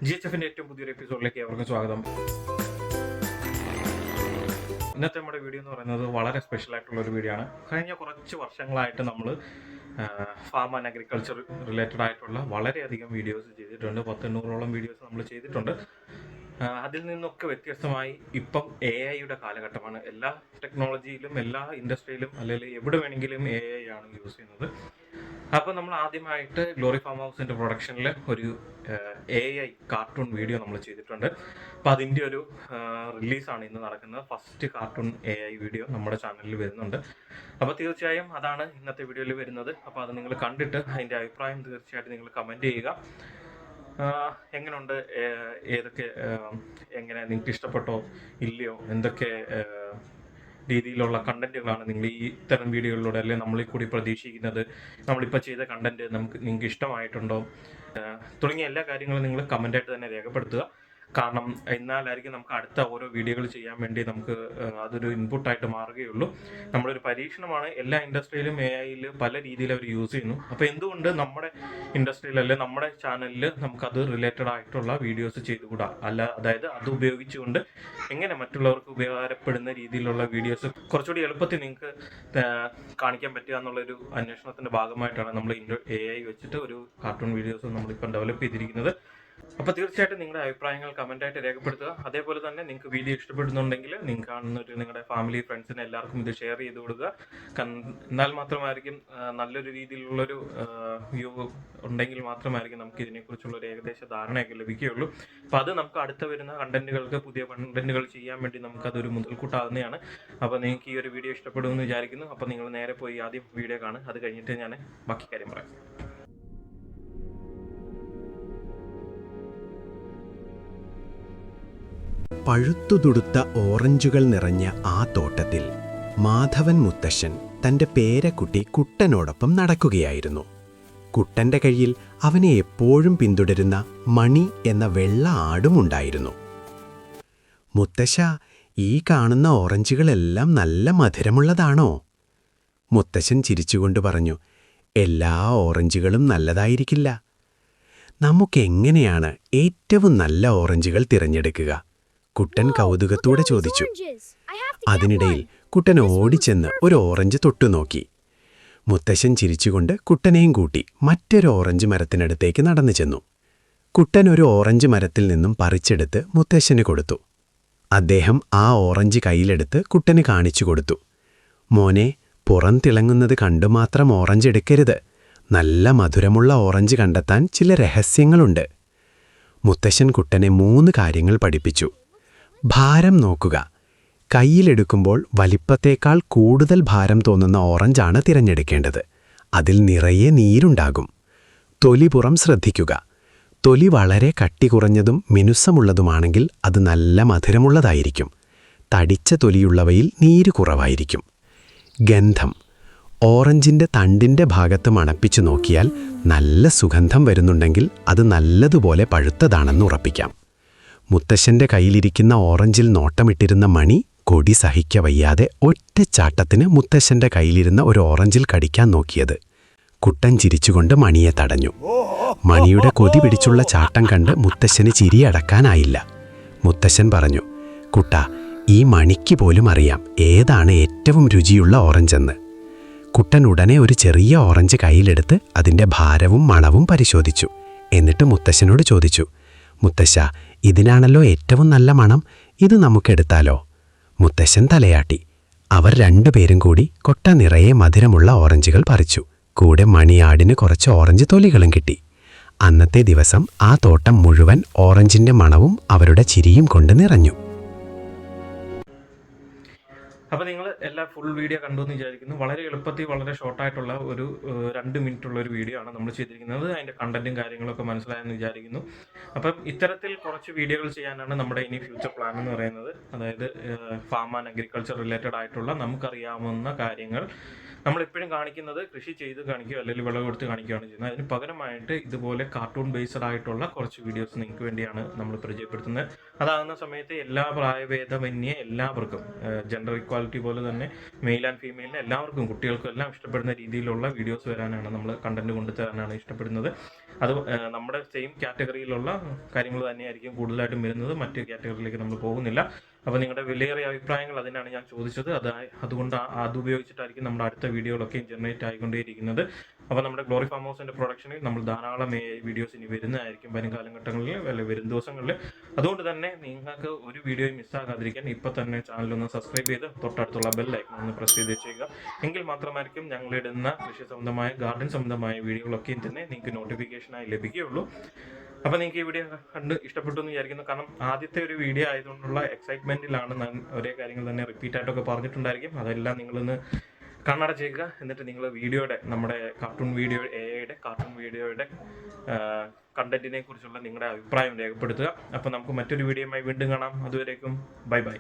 GHFിന്റെ ഏറ്റവും പുതിയൊരു എപ്പിസോഡിലേക്ക് ഏവർക്കും സ്വാഗതം. ഇന്നത്തെ നമ്മുടെ വീഡിയോ എന്ന് പറയുന്നത് വളരെ സ്പെഷ്യൽ ആയിട്ടുള്ള ഒരു വീഡിയോ ആണ്. കഴിഞ്ഞ കുറച്ച് വർഷങ്ങളായിട്ട് നമ്മൾ ഫാം ആൻഡ് അഗ്രികൾച്ചർ റിലേറ്റഡ് ആയിട്ടുള്ള വളരെയധികം വീഡിയോസ് ചെയ്തിട്ടുണ്ട്. 100-100ഓളം വീഡിയോസ് നമ്മൾ ചെയ്തിട്ടുണ്ട്. അതിൽ നിന്നൊക്കെ വ്യത്യസ്തമായി ഇപ്പം AI കാലഘട്ടമാണ്. എല്ലാ ടെക്നോളജിയിലും എല്ലാ ഇൻഡസ്ട്രിയിലും അല്ലെങ്കിൽ എവിടെ വേണമെങ്കിലും AI ആണ് യൂസ് ചെയ്യുന്നത്. അപ്പോൾ നമ്മൾ ആദ്യമായിട്ട് ഗ്ലോറി ഫാം ഹൗസിൻ്റെ പ്രൊഡക്ഷനിൽ ഒരു AI കാർട്ടൂൺ വീഡിയോ നമ്മൾ ചെയ്തിട്ടുണ്ട്. അപ്പോൾ അതിൻ്റെ ഒരു റിലീസാണ് ഇന്ന് നടക്കുന്നത്. ഫസ്റ്റ് കാർട്ടൂൺ AI വീഡിയോ നമ്മുടെ ചാനലിൽ വരുന്നുണ്ട്. അപ്പോൾ തീർച്ചയായും അതാണ് ഇന്നത്തെ വീഡിയോയിൽ വരുന്നത്. അപ്പോൾ അത് നിങ്ങൾ കണ്ടിട്ട് അതിൻ്റെ അഭിപ്രായം തീർച്ചയായിട്ടും നിങ്ങൾ കമൻറ്റ് ചെയ്യുക. എങ്ങനെയുണ്ട്, ഏതൊക്കെ എങ്ങനെ നിങ്ങൾക്ക് ഇഷ്ടപ്പെട്ടോ ഇല്ലയോ, എന്തൊക്കെ രീതിയിലുള്ള കണ്ടന്റുകളാണ് നിങ്ങൾ ഈ ഇത്തരം വീഡിയോകളിലൂടെ അല്ലെങ്കിൽ നമ്മളിൽ കൂടി പ്രതീക്ഷിക്കുന്നത്, നമ്മളിപ്പോൾ ചെയ്ത കണ്ടന്റ് നിങ്ങൾക്ക് ഇഷ്ടമായിട്ടുണ്ടോ തുടങ്ങിയ എല്ലാ കാര്യങ്ങളും നിങ്ങൾ കമൻ്റായിട്ട് തന്നെ രേഖപ്പെടുത്തുക. കാരണം എന്നാലായിരിക്കും നമുക്ക് അടുത്ത ഓരോ വീഡിയോകൾ ചെയ്യാൻ വേണ്ടി നമുക്ക് അതൊരു ഇൻപുട്ടായിട്ട് മാറുകയുള്ളൂ. നമ്മളൊരു പരീക്ഷണമാണ്. എല്ലാ ഇൻഡസ്ട്രിയിലും AI പല രീതിയിൽ അവർ യൂസ് ചെയ്യുന്നു. അപ്പോൾ എന്തുകൊണ്ട് നമ്മുടെ ഇൻഡസ്ട്രിയിൽ അല്ലെങ്കിൽ നമ്മുടെ ചാനലിൽ നമുക്കത് റിലേറ്റഡ് ആയിട്ടുള്ള വീഡിയോസ് ചെയ്തുകൂടാ? അതായത് അത് ഉപയോഗിച്ചുകൊണ്ട് എങ്ങനെ മറ്റുള്ളവർക്ക് ഉപകാരപ്പെടുന്ന രീതിയിലുള്ള വീഡിയോസ് കുറച്ചുകൂടി എളുപ്പത്തിൽ നിങ്ങൾക്ക് കാണിക്കാൻ പറ്റുക എന്നുള്ളൊരു അന്വേഷണത്തിൻ്റെ ഭാഗമായിട്ടാണ് നമ്മൾ AI വെച്ചിട്ട് ഒരു കാർട്ടൂൺ വീഡിയോസ് നമ്മളിപ്പം ഡെവലപ്പ് ചെയ്തിരിക്കുന്നത്. അപ്പോൾ തീർച്ചയായിട്ടും നിങ്ങളുടെ അഭിപ്രായങ്ങൾ കമൻ്റായിട്ട് രേഖപ്പെടുത്തുക. അതേപോലെ തന്നെ നിങ്ങൾക്ക് വീഡിയോ ഇഷ്ടപ്പെടുന്നുണ്ടെങ്കിൽ നിങ്ങൾക്ക് കാണുന്നൊരു നിങ്ങളുടെ ഫാമിലി ഫ്രണ്ട്സിന് എല്ലാവർക്കും ഇത് ഷെയർ ചെയ്ത് കൊടുക്കുക. എന്നാൽ മാത്രമായിരിക്കും നല്ലൊരു രീതിയിലുള്ളൊരു വ്യൂ ഉണ്ടെങ്കിൽ മാത്രമായിരിക്കും നമുക്ക് ഇതിനെക്കുറിച്ചുള്ളൊരു ഏകദേശ ധാരണയൊക്കെ ലഭിക്കുകയുള്ളൂ. അപ്പോൾ അത് നമുക്ക് അടുത്ത വരുന്ന കണ്ടന്റുകൾക്ക്, പുതിയ കണ്ടന്റുകൾ ചെയ്യാൻ വേണ്ടി നമുക്കതൊരു മുതൽക്കൂട്ടാകുന്നതാണ്. അപ്പോൾ നിങ്ങൾക്ക് ഈ ഒരു വീഡിയോ ഇഷ്ടപ്പെടുമെന്ന് വിചാരിക്കുന്നു. അപ്പോൾ നിങ്ങൾ നേരെ പോയി ആദ്യം വീഡിയോ കാണുക. അത് കഴിഞ്ഞിട്ട് ഞാൻ ബാക്കി കാര്യം പറയാം. പഴുത്തുതുടുത്ത ഓറഞ്ചുകൾ നിറഞ്ഞ ആ തോട്ടത്തിൽ മാധവൻ മുത്തശ്ശൻ തൻ്റെ പേരക്കുട്ടി കുട്ടനോടൊപ്പം നടക്കുകയായിരുന്നു. കുട്ടൻ്റെ കയ്യിൽ അവനെ എപ്പോഴും പിന്തുടരുന്ന മണി എന്ന വെള്ള ആടുമുണ്ടായിരുന്നു. മുത്തശ്ശ, ഈ കാണുന്ന ഓറഞ്ചുകളെല്ലാം നല്ല മധുരമുള്ളതാണോ? മുത്തശ്ശൻ ചിരിച്ചുകൊണ്ട് പറഞ്ഞു. എല്ലാ ഓറഞ്ചുകളും നല്ലതായിരിക്കില്ല. നമുക്കെങ്ങനെയാണ് ഏറ്റവും നല്ല ഓറഞ്ചുകൾ തിരഞ്ഞെടുക്കുക? കുട്ടൻ കൗതുകത്തോടെ ചോദിച്ചു. അതിനിടയിൽ കുട്ടൻ ഓടിച്ചെന്ന് ഒരു ഓറഞ്ച് തൊട്ടുനോക്കി. മുത്തശ്ശൻ ചിരിച്ചുകൊണ്ട് കുട്ടനെയും കൂട്ടി മറ്റൊരു ഓറഞ്ച് മരത്തിനടുത്തേക്ക് നടന്നു ചെന്നു. കുട്ടൻ ഒരു ഓറഞ്ച് മരത്തിൽ നിന്നും പറിച്ചെടുത്ത് മുത്തശ്ശന് കൊടുത്തു. അദ്ദേഹം ആ ഓറഞ്ച് കയ്യിലെടുത്ത് കുട്ടന് കാണിച്ചു കൊടുത്തു. മോനെ, പുറം തിളങ്ങുന്നത് കണ്ടുമാത്രം ഓറഞ്ച് എടുക്കരുത്. നല്ല മധുരമുള്ള ഓറഞ്ച് കണ്ടെത്താൻ ചില രഹസ്യങ്ങളുണ്ട്. മുത്തശ്ശൻ കുട്ടനെ 3 കാര്യങ്ങൾ പഠിപ്പിച്ചു. ഭാരം നോക്കുക. കയ്യിലെടുക്കുമ്പോൾ വലിപ്പത്തേക്കാൾ കൂടുതൽ ഭാരം തോന്നുന്ന ഓറഞ്ചാണ് തിരഞ്ഞെടുക്കേണ്ടത്. അതിൽ നിറയെ നീരുണ്ടാകും. തൊലിപുറം ശ്രദ്ധിക്കുക. തൊലി വളരെ കട്ടി കുറഞ്ഞതും മിനുസമുള്ളതുമാണെങ്കിൽ അത് നല്ല മധുരമുള്ളതായിരിക്കും. തടിച്ച തൊലിയുള്ളവയിൽ നീര് കുറവായിരിക്കും. ഗന്ധം. ഓറഞ്ചിൻ്റെ തണ്ടിൻ്റെ ഭാഗത്ത് മണപ്പിച്ചു നോക്കിയാൽ നല്ല സുഗന്ധം വരുന്നുണ്ടെങ്കിൽ അത് നല്ലതുപോലെ പഴുത്തതാണെന്ന് ഉറപ്പിക്കാം. മുത്തശ്ശൻ്റെ കയ്യിലിരിക്കുന്ന ഓറഞ്ചിൽ നോട്ടമിട്ടിരുന്ന മണി കൊടി സഹിക്കവയ്യാതെ ഒറ്റച്ചാട്ടത്തിന് മുത്തശ്ശൻ്റെ കയ്യിലിരുന്ന ഒരു ഓറഞ്ചിൽ കടിക്കാൻ നോക്കിയത്. കുട്ടൻ ചിരിച്ചുകൊണ്ട് മണിയെ തടഞ്ഞു. മണിയുടെ കൊതി പിടിച്ചുള്ള ചാട്ടം കണ്ട് മുത്തശ്ശന് ചിരിയടക്കാനായില്ല. മുത്തശ്ശൻ പറഞ്ഞു, കുട്ടാ, ഈ മണിക്ക് പോലും അറിയാം ഏതാണ് ഏറ്റവും രുചിയുള്ള ഓറഞ്ചെന്ന്. കുട്ടൻ ഉടനെ ഒരു ചെറിയ ഓറഞ്ച് കയ്യിലെടുത്ത് അതിൻ്റെ ഭാരവും മണവും പരിശോധിച്ചു. എന്നിട്ട് മുത്തശ്ശനോട് ചോദിച്ചു, മുത്തശ്ശ, ഇതിനാണല്ലോ ഏറ്റവും നല്ല മണം, ഇത് നമുക്കെടുത്താലോ? മുത്തശ്ശൻ തലയാട്ടി. അവർ 2 പേരും കൂടി കൊട്ട നിറയെ മധുരമുള്ള ഓറഞ്ചുകൾ പറിച്ചു. കൂടെ മണിയാടിന് കുറച്ച് ഓറഞ്ച് തൊലികളും കിട്ടി. അന്നത്തെ ദിവസം ആ തോട്ടം മുഴുവൻ ഓറഞ്ചിൻ്റെ മണവും അവരുടെ ചിരിയും കൊണ്ട് നിറഞ്ഞു. അപ്പോൾ നിങ്ങൾ എല്ലാ ഫുൾ വീഡിയോ കണ്ടു എന്ന് വിചാരിക്കുന്നു. വളരെ എളുപ്പത്തിൽ വളരെ ഷോർട്ടായിട്ടുള്ള ഒരു 2 മിനിറ്റുള്ള ഒരു വീഡിയോ ആണ് നമ്മൾ ചെയ്തിരിക്കുന്നത്. അതിൻ്റെ കണ്ടന്റും കാര്യങ്ങളൊക്കെ മനസ്സിലായെന്ന് വിചാരിക്കുന്നു. അപ്പം ഇത്തരത്തിൽ കുറച്ച് വീഡിയോകൾ ചെയ്യാനാണ് നമ്മുടെ ഇനി ഫ്യൂച്ചർ പ്ലാൻ എന്ന് പറയുന്നത്. അതായത് ഫാം ആൻഡ് അഗ്രികൾച്ചർ റിലേറ്റഡ് ആയിട്ടുള്ള നമുക്കറിയാവുന്ന കാര്യങ്ങൾ നമ്മളെപ്പോഴും കാണിക്കുന്നത് കൃഷി ചെയ്ത് കാണിക്കുക അല്ലെങ്കിൽ വിളവെടുത്ത് കാണിക്കുകയാണ് ചെയ്യുന്നത്. അതിന് പകരമായിട്ട് ഇതുപോലെ കാർട്ടൂൺ ബേസ്ഡ് ആയിട്ടുള്ള കുറച്ച് വീഡിയോസ് നിങ്ങൾക്ക് വേണ്ടിയാണ് നമ്മൾ പരിചയപ്പെടുത്തുന്നത്. അതാകുന്ന സമയത്ത് എല്ലാ പ്രായഭേദമന്യേ എല്ലാവർക്കും ജെൻഡർ ഇക്വാലിറ്റി പോലെ തന്നെ മെയിൽ ആൻഡ് ഫീമെയിലിന് എല്ലാവർക്കും കുട്ടികൾക്കും എല്ലാം ഇഷ്ടപ്പെടുന്ന രീതിയിലുള്ള വീഡിയോസ് വരാനാണ് നമ്മൾ കണ്ടന്റ് കൊണ്ടുതരാനാണ് ഇഷ്ടപ്പെടുന്നത്. അത് നമ്മുടെ സെയിം കാറ്റഗറിയിലുള്ള കാര്യങ്ങൾ തന്നെയായിരിക്കും കൂടുതലായിട്ടും വരുന്നത്. മറ്റ് കാറ്റഗറിയിലേക്ക് നമ്മൾ പോകുന്നില്ല. അപ്പോൾ നിങ്ങളുടെ വിലയേറിയ അഭിപ്രായങ്ങൾ അതിനാണ് ഞാൻ ചോദിച്ചത്. അതുകൊണ്ട് അത് ഉപയോഗിച്ചിട്ടായിരിക്കും നമ്മുടെ അടുത്ത വീഡിയോകളൊക്കെ ജനറേറ്റ് ആയിക്കൊണ്ടേയിരിക്കുന്നത്. അപ്പോൾ നമ്മുടെ ഗ്ലോറി ഫാം ഹൗസിൻ്റെ പ്രൊഡക്ഷനിൽ നമ്മൾ ധാരാളം വീഡിയോസ് ഇനി വരുന്നതായിരിക്കും വരും കാലഘട്ടങ്ങളിൽ, അല്ലെങ്കിൽ വരും ദിവസങ്ങളിൽ. അതുകൊണ്ട് തന്നെ നിങ്ങൾക്ക് ഒരു വീഡിയോയും മിസ്സാകാതിരിക്കാൻ ഇപ്പോൾ തന്നെ ചാനലൊന്ന് സബ്സ്ക്രൈബ് ചെയ്ത് തൊട്ടടുത്തുള്ള ബെൽ ഐക്കൺ ഒന്ന് പ്രസ് ചെയ്ത് ചെയ്യുക. എങ്കിൽ മാത്രമായിരിക്കും ഞങ്ങളിടുന്ന കൃഷി സംബന്ധമായ ഗാർഡൻ സംബന്ധമായ വീഡിയോകളൊക്കെയും തന്നെ നിങ്ങൾക്ക് നോട്ടിഫിക്കേഷനായി ലഭിക്കുകയുള്ളൂ. അപ്പോൾ നിങ്ങൾക്ക് ഈ വീഡിയോ കണ്ട് ഇഷ്ടപ്പെട്ടു എന്ന് വിചാരിക്കുന്നു. കാരണം ആദ്യത്തെ ഒരു വീഡിയോ ആയതുകൊണ്ടുള്ള എക്സൈറ്റ്മെൻറ്റിലാണ് ഞാൻ ഒരേ കാര്യങ്ങൾ തന്നെ റിപ്പീറ്റ് ആയിട്ടൊക്കെ പറഞ്ഞിട്ടുണ്ടായിരിക്കും. അതെല്ലാം നിങ്ങളൊന്ന് കണ്ണടച്ചേക്കുക. എന്നിട്ട് നിങ്ങൾ നമ്മുടെ കാർട്ടൂൺ വീഡിയോയുടെ കണ്ടന്റിനെ കുറിച്ചുള്ള നിങ്ങളുടെ അഭിപ്രായം രേഖപ്പെടുത്തുക. അപ്പോൾ നമുക്ക് മറ്റൊരു വീഡിയോയുമായി വീണ്ടും കാണാം. അതുവരേക്കും ബൈ ബൈ.